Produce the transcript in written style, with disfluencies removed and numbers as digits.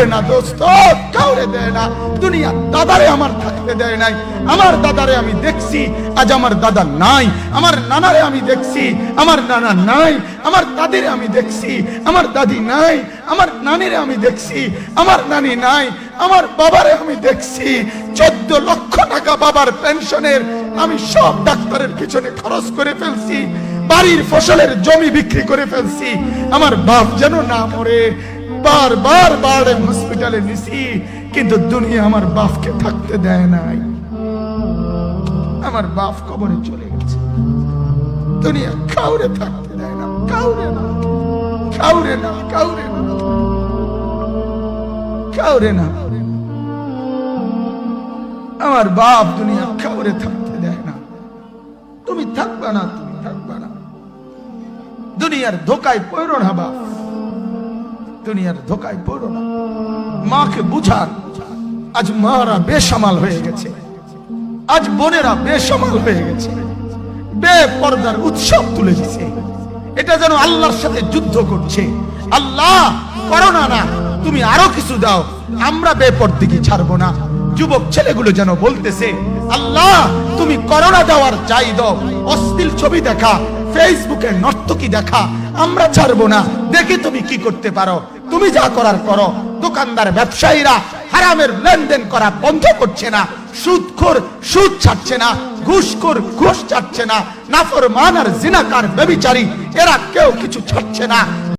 কাউরে না দোস্ত, কাউরে দেয় না। দুনিয়া দাদারে আমার থাকতে দেয় নাই। আমার দাদারে আমি দেখছি, আজ আমার দাদা নাই। আমার নানারে আমি দেখছি, আমার নানা নাই। আমার দাদিরে আমি দেখছি, আমার দাদি নাই। আমার নানিরে আমি দেখছি, আমার নানি নাই। আমার বাবারে আমি দেখছি, 14 লক্ষ টাকা বাবার পেনশনের আমি সব ডাক্তারের পিছনে খরচ করে ফেলছি, বাড়ির ফসলের জমি বিক্রি করে ফেলছি। আমার বাপ যেন না মরে বারবার বারবার হসপিটালে নিছি, কিন্তু দুনিয়া আমার বাপকে থাকতে দেয় নাই। আমার বাপ কবরে চলে গেছে, দুনিয়া কাউরে থাকতে দেয় না, কাউরে না, কাউরে না, কাউরে না, কাউরে না। আমার বাপ দুনিয়া কাউরে থাকতে দেয় না। তুমি থাকবা না, তুমি থাকবা না। দুনিয়ার ধোকায় পড়ো না বাপ, দুনিয়ার ধোকায় পড়ো না। মাকে বুঝান, আজ মারা বেসামাল হয়ে গেছে, আজ বোনেরা বেসামাল হয়ে গেছে, বেপরদার উৎসব তুলে দিছে। এটা যেন আল্লাহর সাথে যুদ্ধ করছে। আল্লাহ করোনা না, তুমি আরো কিছু দাও, আমরা বেপরদিকে ছাড়বো না। যুবক ছেলেগুলো যেন বলতেছে, আল্লাহ তুমি করোনা দেওয়ার চাই দাও। অশ্লীল ছবি দেখা, ফেসবুকে নর্তকী দেখা আমরা ছাড়বো না। দেখি তুমি কি করতে পারো, তুমি যা করার করো। দোকানদার ব্যবসায়ীরা হারামের লেনদেন করা বন্ধ করছে না, সুদখোর সুদ ছাড়ছে না, ঘুষখোর ঘুষ ছাড়ছে না, নাফরমান আর জিনাকার ব্যভিচারী এরা কেউ কিছু ছাড়ছে না।